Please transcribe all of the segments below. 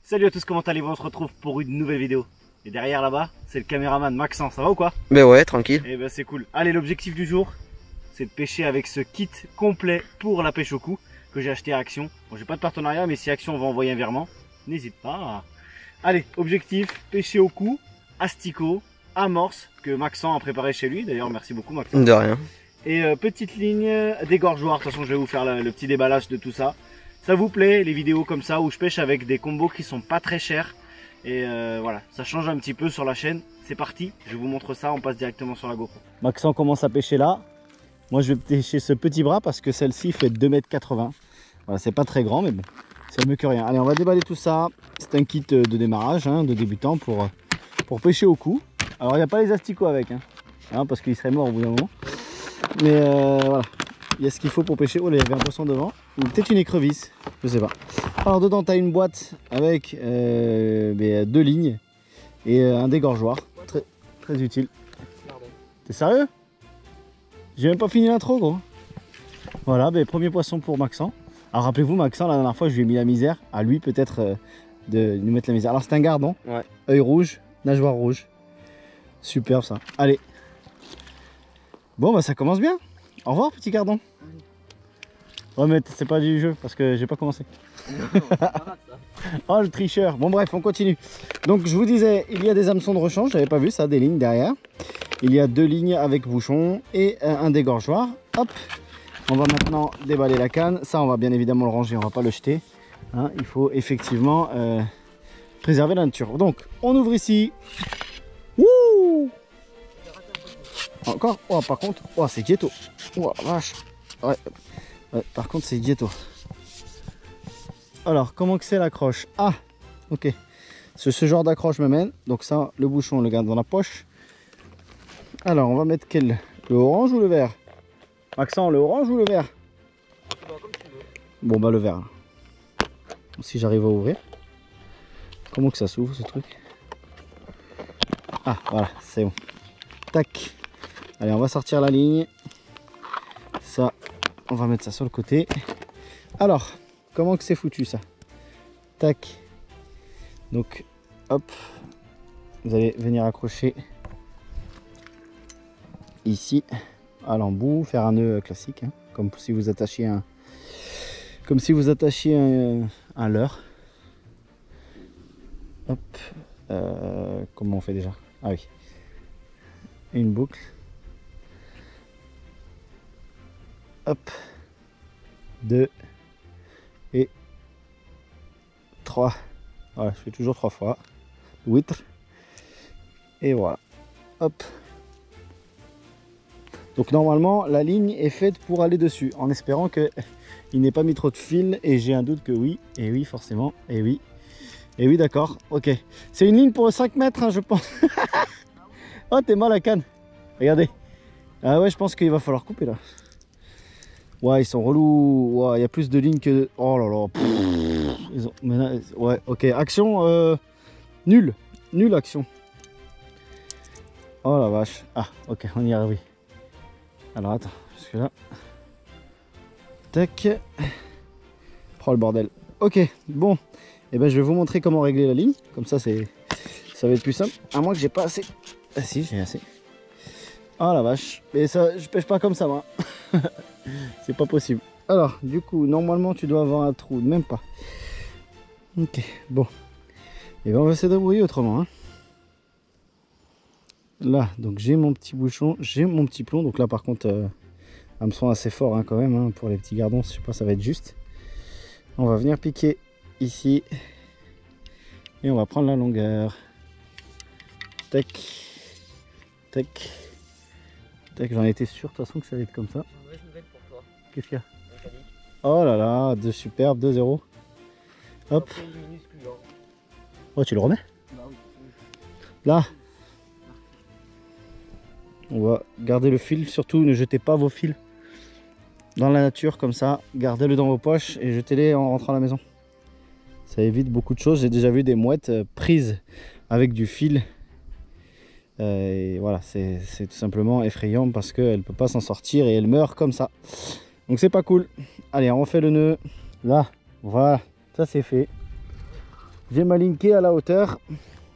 Salut à tous, comment allez-vous? On se retrouve pour une nouvelle vidéo. Et derrière là-bas, c'est le caméraman Maxence, ça va ou quoi? Ben ouais, tranquille. Eh ben c'est cool. Allez, l'objectif du jour, c'est de pêcher avec ce kit complet pour la pêche au cou que j'ai acheté à Action. Bon, j'ai pas de partenariat, mais si Action va envoyer un virement, n'hésite pas. Allez, objectif, pêcher au cou, asticot, amorce, que Maxence a préparé chez lui. D'ailleurs, merci beaucoup Maxence. De rien. Et petite ligne dégorgeoir. De toute façon, je vais vous faire le petit déballage de tout ça. Ça vous plaît, les vidéos comme ça où je pêche avec des combos qui sont pas très chers. Et voilà, ça change un petit peu sur la chaîne. C'est parti, je vous montre ça, on passe directement sur la GoPro. Maxence commence à pêcher là. Moi je vais pêcher ce petit bras parce que celle-ci fait 2,80 m. Voilà, c'est pas très grand mais bon, c'est mieux que rien. Allez, on va déballer tout ça. C'est un kit de démarrage, hein, de débutant pour pêcher au cou. Alors il n'y a pas les asticots avec, hein, parce qu'il serait mort au bout d'un moment. Mais voilà, il y a ce qu'il faut pour pêcher. Oh là, il y avait un poisson devant. Ou peut-être une écrevisse, je sais pas. Alors dedans tu as une boîte avec 2 lignes et un dégorgeoir. Très utile. T'es sérieux? J'ai même pas fini l'intro gros. Voilà, premier poisson pour Maxence. Alors rappelez-vous Maxence, la dernière fois je lui ai mis la misère. À lui peut-être de nous mettre la misère. Alors c'est un gardon, ouais. Œil rouge, nageoire rouge. Superbe ça. Allez. Bon bah ça commence bien. Au revoir petit gardon. Ouais mais c'est pas du jeu parce que j'ai pas commencé. Oh le tricheur. Bon bref on continue. Donc je vous disais il y a des hameçons de rechange, j'avais pas vu ça, des lignes derrière. Il y a 2 lignes avec bouchon et un dégorgeoir. Hop. On va maintenant déballer la canne. Ça on va bien évidemment le ranger, on va pas le jeter, hein, il faut effectivement préserver la nature. Donc on ouvre ici. Ouh. Encore. Oh par contre, oh c'est ghetto. Oh vache. Ouais. Ouais, par contre c'est ghetto. Alors comment que c'est l'accroche? Ah ok, ce genre d'accroche me mène. Donc ça, le bouchon on le garde dans la poche. Alors on va mettre quel? Le orange ou le vert? Maxence, le orange ou le vert? Comme tu veux. Bon bah le vert. Si j'arrive à ouvrir. Comment que ça s'ouvre ce truc? Ah voilà, c'est bon. Tac. Allez, on va sortir la ligne. Ça, on va mettre ça sur le côté. Alors, comment que c'est foutu ça? Tac. Donc, hop. Vous allez venir accrocher ici à l'embout, faire un nœud classique, hein, comme si vous attachiez un leurre. Hop. Comment on fait déjà? Ah oui. Une boucle. Hop. 2 et 3. Voilà, je fais toujours 3 fois. 8. Et voilà. Hop. Donc normalement la ligne est faite pour aller dessus, en espérant que il n'ait pas mis trop de fil, et j'ai un doute que oui, et oui forcément, et oui d'accord, ok. C'est une ligne pour 5 mètres hein, je pense. Oh t'es mal la canne, regardez. Ah ouais je pense qu'il va falloir couper là. Ouais ils sont relous, ouais, il y a plus de lignes que... Oh là là. Ils ont... Mais là, ouais ok, action nul action. Oh la vache, ah ok on y arrive. Alors attends, parce que là... Tac. Oh le bordel. Ok, bon. Et ben je vais vous montrer comment régler la ligne. Comme ça, ça va être plus simple. À moins que j'ai pas assez. Ah si, j'ai assez. Oh la vache. Et ça, je pêche pas comme ça, moi. C'est pas possible. Alors, du coup, normalement, tu dois avoir un trou. Même pas. Ok, bon. Et ben on va se débrouiller autrement, hein. Là, donc j'ai mon petit bouchon, j'ai mon petit plomb. Donc là, par contre, hameçon assez fort hein, quand même. Hein, pour les petits gardons, je sais pas, ça va être juste. On va venir piquer ici. Et on va prendre la longueur. Tac. Tac. Tac, j'en étais sûr de toute façon que ça allait être comme ça. Mauvaise nouvelle pour toi. Qu'est-ce qu'il y a? Oh là là, de superbe, 2-0. Hop. Oh, tu le remets? Bah oui. Là. On va garder le fil, surtout ne jetez pas vos fils dans la nature comme ça, gardez-le dans vos poches et jetez-les en rentrant à la maison. Ça évite beaucoup de choses. J'ai déjà vu des mouettes prises avec du fil. Et voilà, c'est tout simplement effrayant parce qu'elle ne peut pas s'en sortir et elle meurt comme ça. Donc c'est pas cool. Allez, on refait le nœud. Là, voilà, ça c'est fait. J'ai malinqué à la hauteur.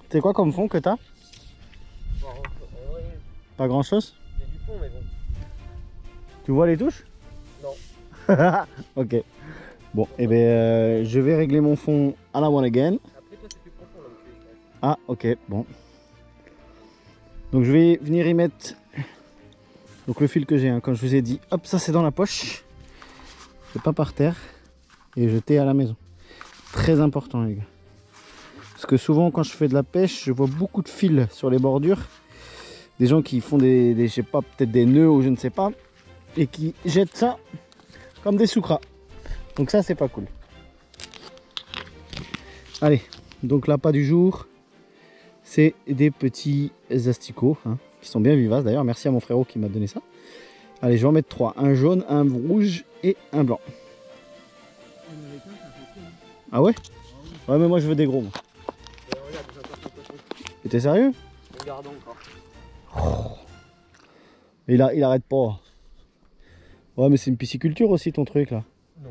C'est quoi comme fond que t'as? Bon, en vrai, Pas grand chose? il y a du fond, mais bon. Tu vois les touches? Non. Ok. Bon, et ben je vais régler mon fond à la one again. Après, toi, c'est plus profond là où tu es, je pense. Ah, ok, bon. Donc je vais venir y mettre donc le fil que j'ai, hein, comme je vous ai dit. Hop, ça c'est dans la poche. C'est pas par terre. Et jeté à la maison. Très important, les gars. Parce que souvent, quand je fais de la pêche, je vois beaucoup de fils sur les bordures. Des gens qui font je sais pas, peut-être des nœuds ou je ne sais pas. Et qui jettent ça comme des soukras. Donc ça, c'est pas cool. Allez, donc l'appât du jour, c'est des petits asticots, hein, qui sont bien vivaces. D'ailleurs, merci à mon frérot qui m'a donné ça. Allez, je vais en mettre 3. Un jaune, un rouge et un blanc. Ah ouais? Ouais, mais moi je veux des gros. Moi. Regarde, j'ai encore ton poisson. Et t'es sérieux? Regardons encore. Il arrête pas. Ouais, mais c'est une pisciculture aussi ton truc là. Non.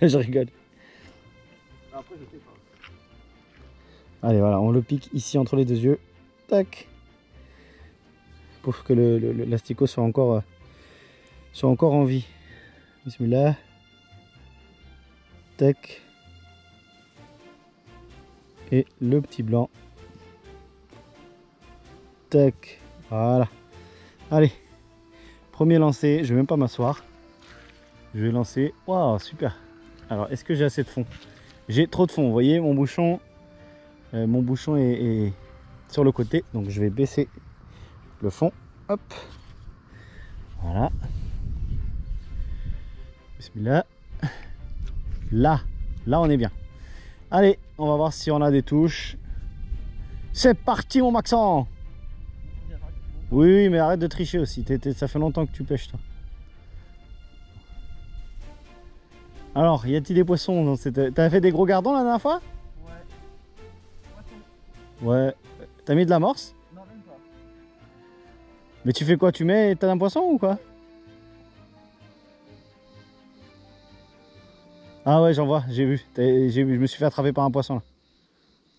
Je rigole. Après, je sais pas. Allez, voilà, on le pique ici entre les deux yeux. Tac. Pour que l'asticot soit encore en vie. Bismillah. Tac. Et le petit blanc. Tac. Voilà. Allez. Premier lancé. Je vais même pas m'asseoir. Je vais lancer. Waouh, super. Alors, est-ce que j'ai assez de fond? J'ai trop de fond. Vous voyez, mon bouchon est sur le côté. Donc, je vais baisser le fond. Hop. Voilà. Bismillah. Là, on est bien. Allez, on va voir si on a des touches. C'est parti, mon Maxent. Oui, mais arrête de tricher aussi. Ça fait longtemps que tu pêches, toi. Alors, y a-t-il des poissons? T'as fait des gros gardons la dernière fois? Ouais. Ouais. T'as mis de l'amorce? Non, même pas. Mais tu fais quoi? T'as un poisson ou quoi? Ah ouais, j'en vois, j'ai vu. Je me suis fait attraper par un poisson là.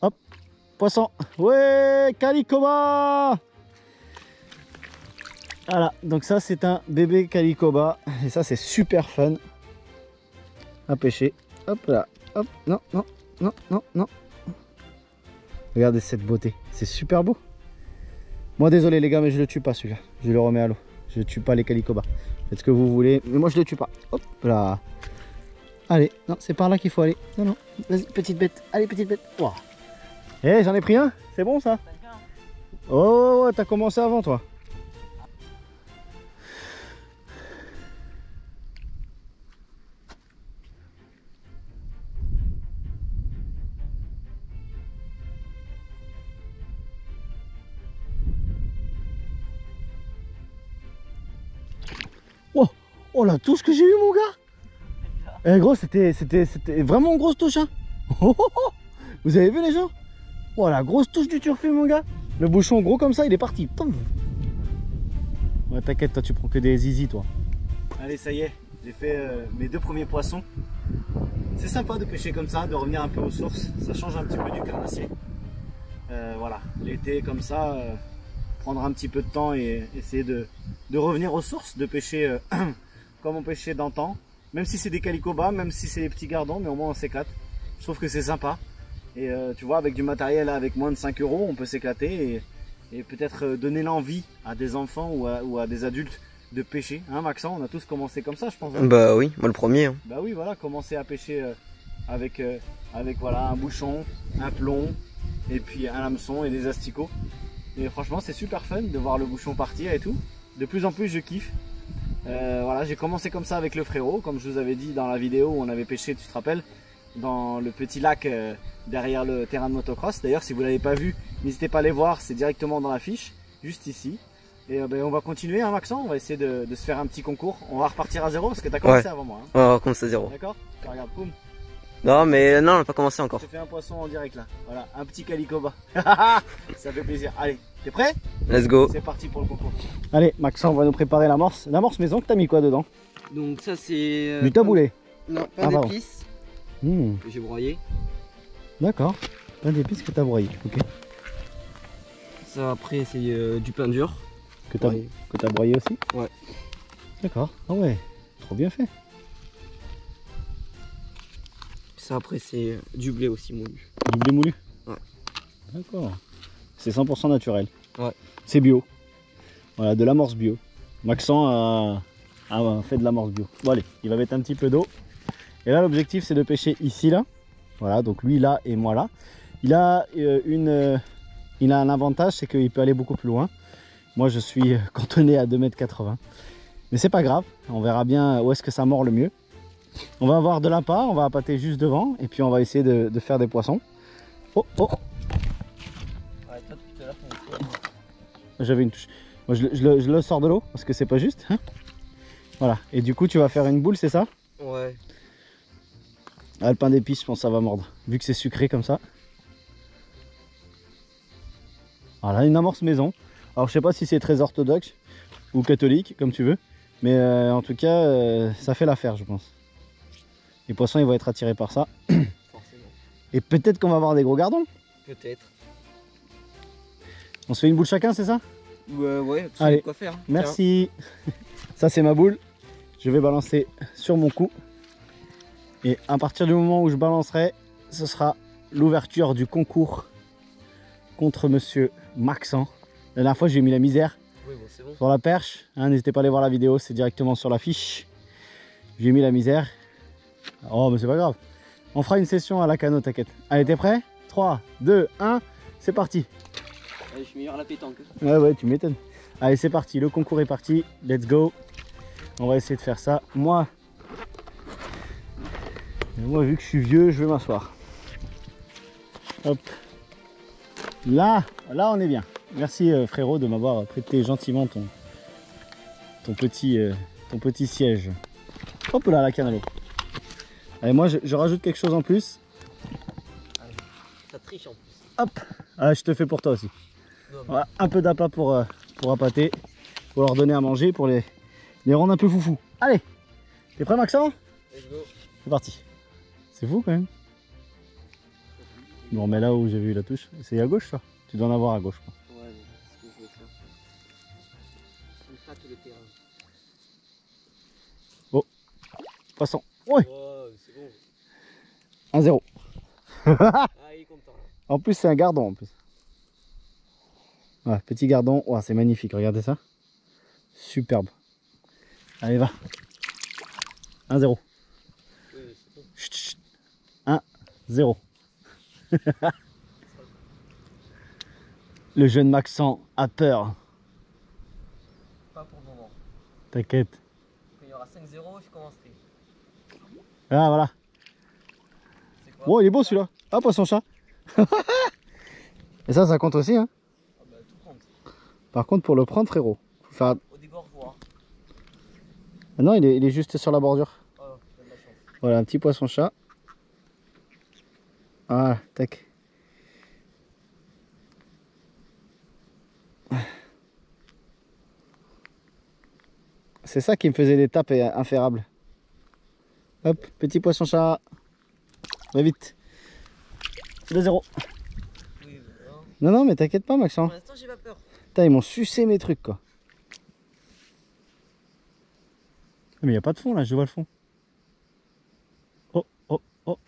Hop, poisson. Ouais, Calicoba. Voilà, donc ça c'est un bébé Calicoba. Et ça c'est super fun à pêcher. Hop là, hop, non, non, non, non, non. Regardez cette beauté, c'est super beau. Moi désolé les gars, mais je le tue pas celui-là. Je le remets à l'eau. Je tue pas les Calicobas. Faites ce que vous voulez, mais moi je le tue pas. Hop là. Allez, non, c'est par là qu'il faut aller. Non, non, vas-y, petite bête. Allez, petite bête. Wow. Eh, j'en ai pris un. C'est bon ça? Oh, ouais, t'as commencé avant toi. Oh, oh la touche que j'ai eue mon gars. Eh gros, c'était vraiment une grosse touche hein. Oh, oh, oh. Vous avez vu les gens? Oh la grosse touche du turfu mon gars. Le bouchon gros comme ça, il est parti. Pouf. Ouais, t'inquiète, toi tu prends que des zizi toi. Allez, ça y est, j'ai fait mes 2 premiers poissons. C'est sympa de pêcher comme ça, de revenir un peu aux sources. Ça change un petit peu du carnassier. Voilà, l'été comme ça, prendre un petit peu de temps et essayer de revenir aux sources, de pêcher comme on pêchait d'antan. Même si c'est des calicobas, même si c'est des petits gardons, mais au moins on s'éclate. Je trouve que c'est sympa. Et tu vois, avec du matériel, avec moins de 5 €, on peut s'éclater et peut-être donner l'envie à des enfants ou à des adultes de pêcher. Hein Maxent, on a tous commencé comme ça je pense. Hein. Bah oui, moi le premier. Hein. Bah oui, voilà, commencer à pêcher avec voilà, un bouchon, un plomb, et puis un hameçon et des asticots. Et franchement c'est super fun de voir le bouchon partir et tout. De plus en plus je kiffe. Voilà, j'ai commencé comme ça avec le frérot, comme je vous avais dit dans la vidéo où on avait pêché, tu te rappelles, dans le petit lac derrière le terrain de motocross. D'ailleurs si vous ne l'avez pas vu, n'hésitez pas à aller voir, c'est directement dans la fiche, juste ici. Et ben, on va continuer hein Maxent, on va essayer de se faire un petit concours. On va repartir à 0 parce que tu as commencé avant moi. Hein. Ouais, on va commencer à 0. D'accord? Regarde, boum. Non mais non, on n'a pas commencé encore. J'ai fait un poisson en direct là, voilà, un petit calicoba. Ça fait plaisir. Allez, t'es prêt? Let's go. C'est parti pour le concours. Allez Maxent, on va nous préparer l'amorce. L'amorce maison que t'as mis quoi dedans? Donc ça c'est... Du taboulé. Non, pas d'épices. Mmh. Que j'ai broyé. D'accord. Pain d'épices que tu as broyé, ok. Ça après c'est du pain dur. Que tu as, Ouais. broyé aussi? Ouais. D'accord, ah ouais, trop bien fait. Ça après c'est du blé aussi moulu. Du blé moulu? Ouais. D'accord. C'est 100% naturel. Ouais. C'est bio. Voilà, de l'amorce bio. Maxent a fait de l'amorce bio. Bon allez, il va mettre un petit peu d'eau. Et là l'objectif c'est de pêcher ici là. Voilà, donc lui là et moi là. Il a un avantage, c'est qu'il peut aller beaucoup plus loin. Moi je suis cantonné à 2,80 m. Mais c'est pas grave, on verra bien où est-ce que ça mord le mieux. On va avoir de l'appât, on va appâter juste devant et puis on va essayer de faire des poissons. Oh oh. Ouais, toi, tout à l'heure, J'avais une touche. Moi je le sors de l'eau parce que c'est pas juste. Hein, voilà, et du coup tu vas faire une boule, c'est ça? ouais. Ah, le pain d'épices, je pense que ça va mordre, vu que c'est sucré comme ça. Voilà, une amorce maison. Alors je sais pas si c'est très orthodoxe ou catholique, comme tu veux. Mais en tout cas, ça fait l'affaire, je pense. Les poissons, ils vont être attirés par ça. Forcément. Et peut-être qu'on va avoir des gros gardons. Peut-être. On se fait une boule chacun, c'est ça? Ouais, tu allez, sais quoi faire. Hein. Merci. Ça, c'est ma boule. Je vais balancer sur mon cou. Et à partir du moment où je balancerai, ce sera l'ouverture du concours contre monsieur Maxent. La dernière fois, j'ai mis la misère. Oui, bon, c'est bon. Sur la perche, hein, n'hésitez pas à aller voir la vidéo, c'est directement sur la fiche. J'ai mis la misère. Oh mais c'est pas grave. On fera une session à la cano, t'inquiète. Allez, t'es prêt? 3, 2, 1, c'est parti. Allez, je suis meilleur à la pétanque. Ouais, tu m'étonnes. Allez, c'est parti, le concours est parti. Let's go. On va essayer de faire ça. Moi, vu que je suis vieux, je vais m'asseoir. Hop. Là, on est bien. Merci frérot de m'avoir prêté gentiment ton petit siège. Hop là, la canne à l'eau. Allez, moi je rajoute quelque chose en plus. Allez, ça triche en plus. Hop, ah, je te fais pour toi aussi. Non, mais... Voilà, un peu d'appât pour appâter, pour leur donner à manger, pour les rendre un peu foufou. Allez, t'es prêt Maxent? Let's go. C'est parti. C'est fou quand même. Bon, mais là où j'ai vu la touche, c'est à gauche ça. Tu dois en avoir à gauche. Quoi. Ouais, mais c'est ce que je vais faire. On tâte le terrain. Oh, poisson. Ouais, Oh, c'est bon. 1-0. Ah, il est content. En plus, c'est un gardon en plus. Ouais, petit gardon. Oh, c'est magnifique, regardez ça. Superbe. Allez, va. 1-0. Oui, c'est bon. Chut, chut. 1-0. Le jeune Maxent a peur. Pas pour le moment. T'inquiète. Quand il y aura 5-0, je commencerai. Ah, voilà. C'est quoi? Oh, il est beau celui-là. Ah, poisson chat. Et ça compte aussi. Hein. Ah bah, tout compte. Par contre, pour le prendre, frérot, faut faire... Au dégorgeoir. Ah non, il est juste sur la bordure. Oh, j'ai de la chance. Voilà, un petit poisson chat. Ah, tac. C'est ça qui me faisait des tapes inférables. Hop, petit poisson chat. Va vite. 2-0. Oui, voilà. Non, mais t'inquiète pas, Maxent. Pour l'instant, j'ai pas peur. Putain, ils m'ont sucé mes trucs, quoi. Mais il n'y a pas de fond, là, je vois le fond. Oh, oh, oh.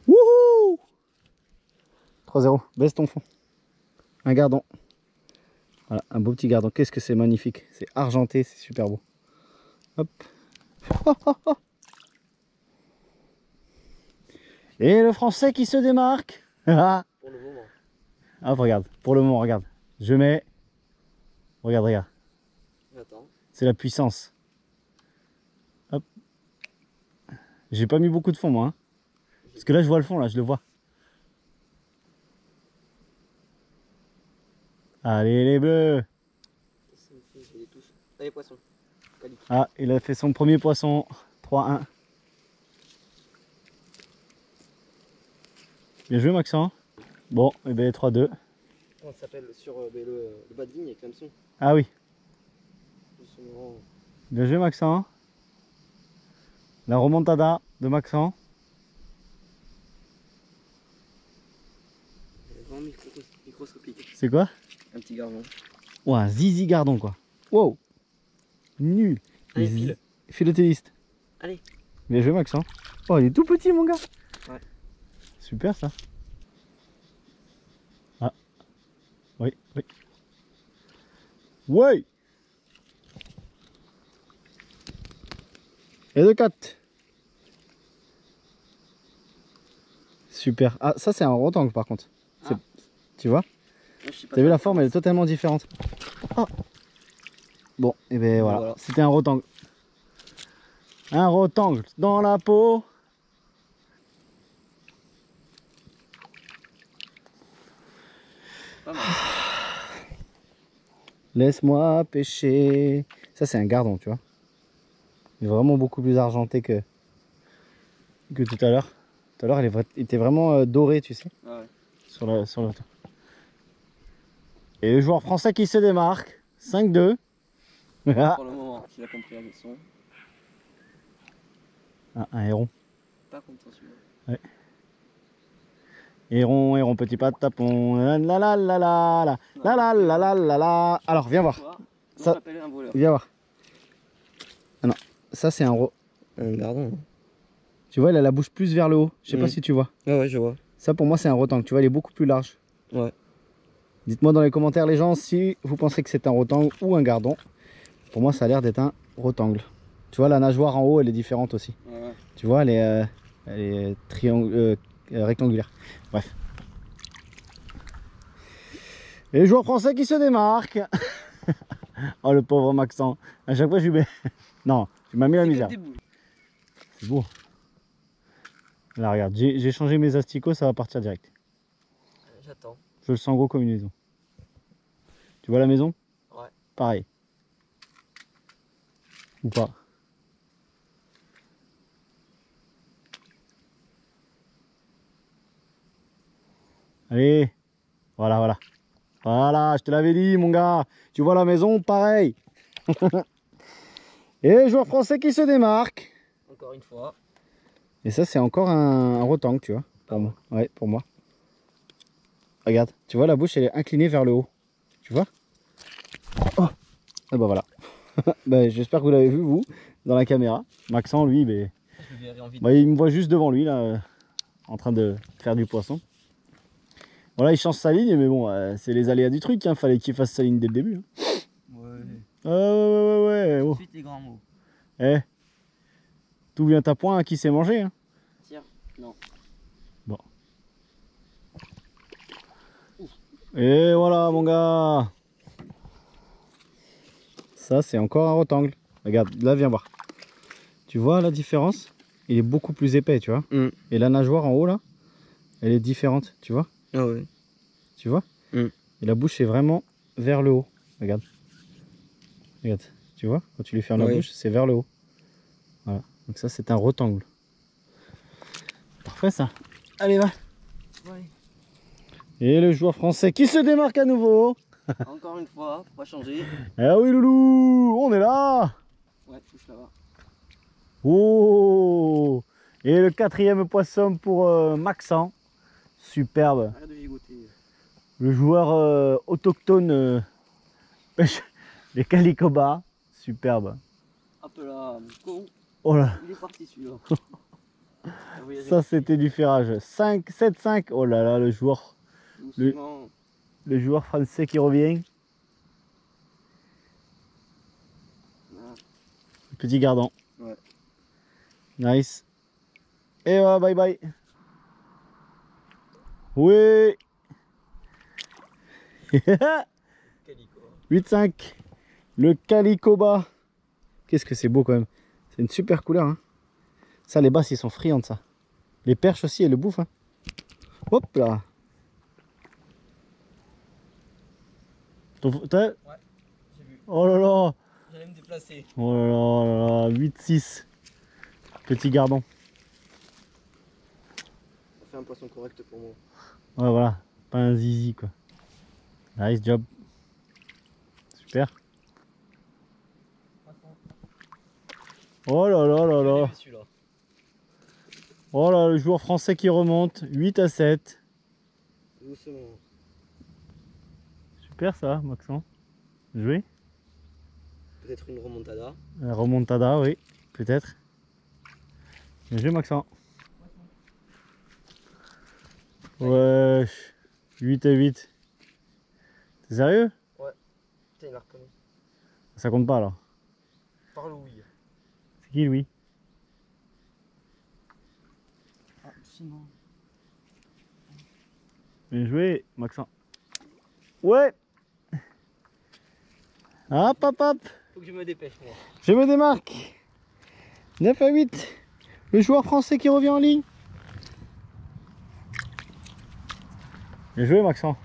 Wouhou! 3-0, baisse ton fond. Un gardon. Voilà, un beau petit gardon. Qu'est-ce que c'est magnifique. C'est argenté, c'est super beau. Hop. Et le français qui se démarque. Pour le moment. Hop, regarde. Pour le moment, regarde. Je mets... Regarde. Attends. C'est la puissance. Hop. J'ai pas mis beaucoup de fond, moi. Hein. Parce que là, je vois le fond, là, je le vois. Allez, les bleus. Allez, poisson. Ah, il a fait son premier poisson. 3-1. Bien joué, Maxent. Bon, et bien 3-2. On s'appelle sur le bas de ligne avec l'hameçon. Ah oui. Bien joué, Maxent. La remontada de Maxent. Vraiment microscopique. C'est quoi? Un petit gardon. Ouais, un zizi gardon quoi. Wow. Nul. Allez, file. Philatéliste. Allez. Bien joué Max. Hein. Oh, il est tout petit mon gars. Ouais. Super ça. Ah. Oui, oui. Ouais. Et de 4. Super. Ah, ça c'est un rectangle par contre. Ah. Tu vois? T'as vu la forme, elle est totalement différente. Oh. Bon, et ben voilà. C'était un rectangle. Un rectangle dans la peau. Laisse-moi pêcher. Ça c'est un gardon, tu vois. Il est vraiment beaucoup plus argenté que tout à l'heure. Tout à l'heure il était vraiment doré, tu sais. Ah ouais. Sur le... Et le joueur français qui se démarque. 5-2. Pour le moment, s'il a compris la leçon. Ah, un héron. Pas content celui-là. Ouais. Héron, héron, petit patapon. La la la la la la la la la la la. Alors viens voir. Ça, un voleur. viens voir. Ah non, ça c'est un gardon. Tu vois, il a la bouche plus vers le haut. Je sais pas si tu vois. Ouais, ouais, je vois. Ça pour moi c'est un rectangle. Tu vois, il est beaucoup plus large. Ouais. Dites-moi dans les commentaires les gens si vous pensez que c'est un rectangle ou un gardon. Pour moi ça a l'air d'être un rectangle. Tu vois, la nageoire en haut elle est différente aussi. Ouais. Tu vois, elle est rectangulaire. Bref. Et le joueur français qui se démarque. Oh le pauvre Maxent. À chaque fois je lui mets... Non, tu m'as mis la misère. C'est beau. Là regarde, j'ai changé mes asticots, ça va partir direct. J'attends. Je le sens gros comme une maison. Tu vois la maison? Ouais. Pareil. Ou pas? Allez. Voilà, voilà. Voilà, je te l'avais dit mon gars. Tu vois la maison? Pareil. Et joueur français qui se démarque. Encore une fois. Et ça c'est encore un rectangle, tu vois. Pour moi. Ouais, pour moi. Regarde, tu vois la bouche elle est inclinée vers le haut. Tu vois? Oh. Et bah voilà. Bah, j'espère que vous l'avez vu vous dans la caméra. Maxent lui, bah, il me voit juste devant lui là, en train de faire du poisson. Voilà, il change sa ligne, mais bon, c'est les aléas du truc. Hein. Fallait qu'il fasse sa ligne dès le début. Hein. Ouais. Ouais. Tout de suite les grands mots. Eh, tout vient à point à qui s'est mangé. Hein. Tiens, non. Bon. Et voilà mon gars. Ça c'est encore un rectangle. Regarde, là viens voir. Tu vois la différence? Il est beaucoup plus épais, tu vois. Et la nageoire en haut là, elle est différente, tu vois. Ah ouais. Tu vois. Et la bouche est vraiment vers le haut. Regarde. Regarde. Tu vois, quand tu lui fermes la bouche, c'est vers le haut. Voilà. Donc ça c'est un rectangle. Parfait ça. Allez va. Ouais. Et le joueur français qui se démarque à nouveau. Encore une fois, on va changer. Eh oui loulou, on est là. Ouais, touche là-bas. Oh. Et le quatrième poisson pour Maxent. Superbe. Arrête de gigoter. Le joueur autochtone pêche les calicobas. Superbe. Hop là, con. Oh là. Il est parti celui-là. Ça c'était du ferrage. 5, 7, 5. Oh là là, le joueur. Le joueur français qui revient. Ah. Petit gardon. Ouais. Nice. Et bye bye. Oui. 8-5. Le calicoba. Qu'est-ce que c'est beau quand même. C'est une super couleur. Hein. Ça, les basses, ils sont friands de ça. Les perches aussi, elles le bouffent. Hein. Hop là. Ouais, j'ai vu. Oh là là. J'allais me déplacer. Oh là là, 8-6. Petit gardon. Ça fait un poisson correct pour moi. Ouais, voilà. Pas un zizi, quoi. Nice job. Super. Oh là là là là. Oh là, le joueur français qui remonte. 8-7. Doucement. super ça, Maxence. Joué. Peut-être une remontada. La remontada, oui, peut-être. Bien joué, Maxence. Ouais, 8 à 8. T'es sérieux? Ouais. Putain, il m'a reconnu. Ça compte pas alors. Par Louis. C'est qui, Louis? Ah, sinon. Bien joué, Maxence. Ouais. Hop, hop, hop. Faut que je me dépêche, moi. Je me démarque. 9 à 8. Le joueur français qui revient en ligne. Bien joué, Maxence.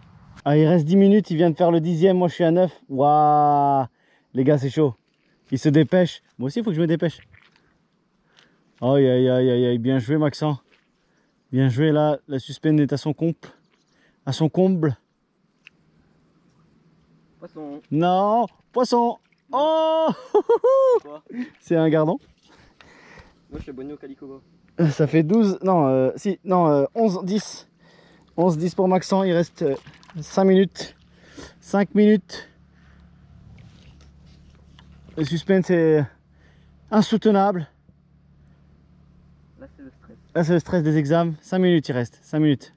Ah, il reste 10 minutes, il vient de faire le 10e, moi je suis à 9. Waouh. Les gars, c'est chaud. Il se dépêche. Moi aussi, il faut que je me dépêche. Aïe, aïe, aïe, aïe, aïe. Bien joué, Maxence. Bien joué, là. La suspense est à son comble. À son comble. Poisson. Non, poisson. Oh. Quoi? C'est un gardon. Moi, je suis abonné au Calicoba. Ça fait 12, non, 11, 10. 11, 10 pour Maxence, il reste 5 minutes. 5 minutes. Le suspense est insoutenable. Là, c'est le stress. Là, c'est le stress des examens. 5 minutes, il reste. 5 minutes.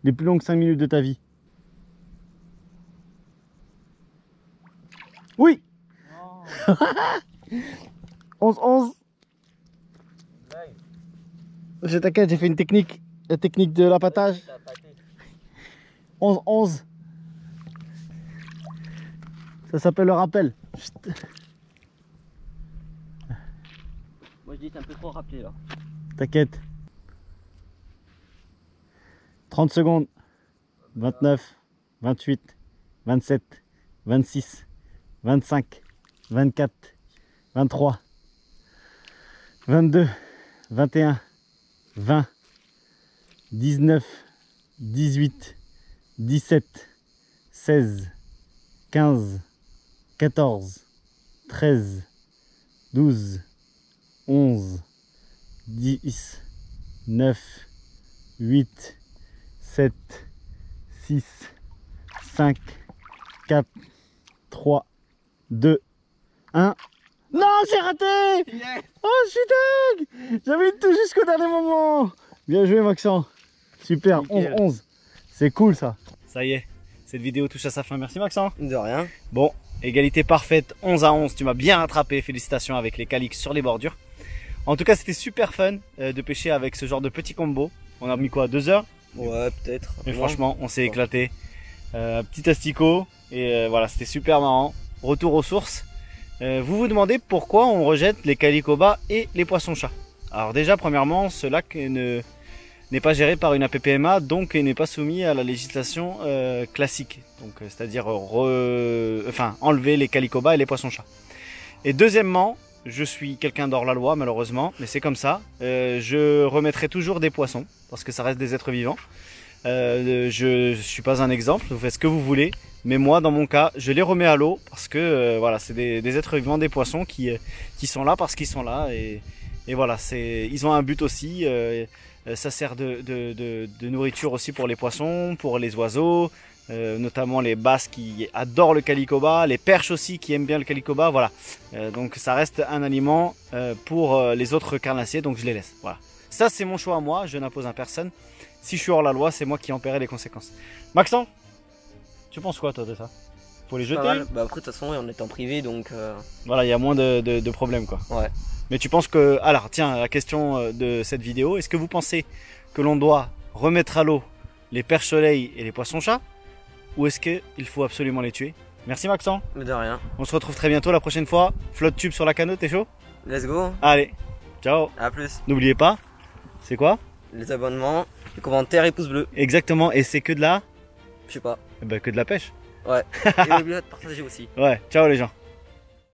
Les plus longues 5 minutes de ta vie. Oui. Oh. 11, 11. Blague. Je t'inquiète, j'ai fait une technique. La technique de l'appâtage. T'as pâté. 11, 11. Ça s'appelle le rappel. Chut. Moi, je dis, t'es un peu trop rappelé, là. T'inquiète. 30 secondes. 29, 28, 27, 26, 25, 24, 23, 22, 21, 20, 19, 18, 17, 16, 15, 14, 13, 12, 11, 10, 9, 8, 7, 6, 5, 4, 3, 2, 1. Non, j'ai raté! Yes. Oh, je suis dingue! J'avais une touche jusqu'au dernier moment. Bien joué, Maxence. Super, Nickel. 11-11. C'est cool ça. Ça y est, cette vidéo touche à sa fin. Merci, Maxence. De rien. Bon, égalité parfaite, 11 à 11. Tu m'as bien rattrapé. Félicitations avec les caliques sur les bordures. En tout cas, c'était super fun de pêcher avec ce genre de petit combo. On a mis quoi, 2 heures? Ouais, peut-être. Mais Ouais. franchement, on s'est éclaté. Petit asticot. Et voilà, c'était super marrant. Retour aux sources. Vous vous demandez pourquoi on rejette les calicobas et les poissons-chats. Alors déjà, premièrement, ce lac n'est pas géré par une APPMA, donc n'est pas soumis à la législation classique. Donc, c'est-à-dire enlever les calicobas et les poissons-chats. Et deuxièmement, je suis quelqu'un d'hors la loi, malheureusement, mais c'est comme ça. Je remettrai toujours des poissons, parce que ça reste des êtres vivants. Je suis pas un exemple, vous faites ce que vous voulez. Mais moi, dans mon cas, je les remets à l'eau parce que voilà, c'est des êtres vivants, des poissons qui sont là parce qu'ils sont là et voilà, ils ont un but aussi. Ça sert de nourriture aussi pour les poissons, pour les oiseaux, notamment les basses qui adorent le calicoba, les perches aussi qui aiment bien le calicoba. Voilà, donc ça reste un aliment pour les autres carnassiers, donc je les laisse. Voilà, ça c'est mon choix à moi, je n'impose à personne. Si je suis hors la loi, c'est moi qui en paierai les conséquences. Maxence, tu penses quoi toi de ça? Faut les jeter? Bah après de toute façon on est en privé donc voilà, il y a moins de problèmes quoi. ouais. Mais tu penses que... Alors tiens, la question de cette vidéo, est-ce que vous pensez que l'on doit remettre à l'eau les perches soleil et les poissons-chats? Ou est-ce qu'il faut absolument les tuer? Merci Maxence. Mais de rien. On se retrouve très bientôt la prochaine fois. Flotte tube sur la canoë, t'es chaud? Let's go. Allez, ciao. À plus. N'oubliez pas, c'est quoi? Les abonnements, les commentaires et pouces bleus. Exactement, et c'est que de la... Je sais pas. Eh ben, que de la pêche. Ouais. Et n'oubliez pas de partager aussi. Ouais, ciao les gens.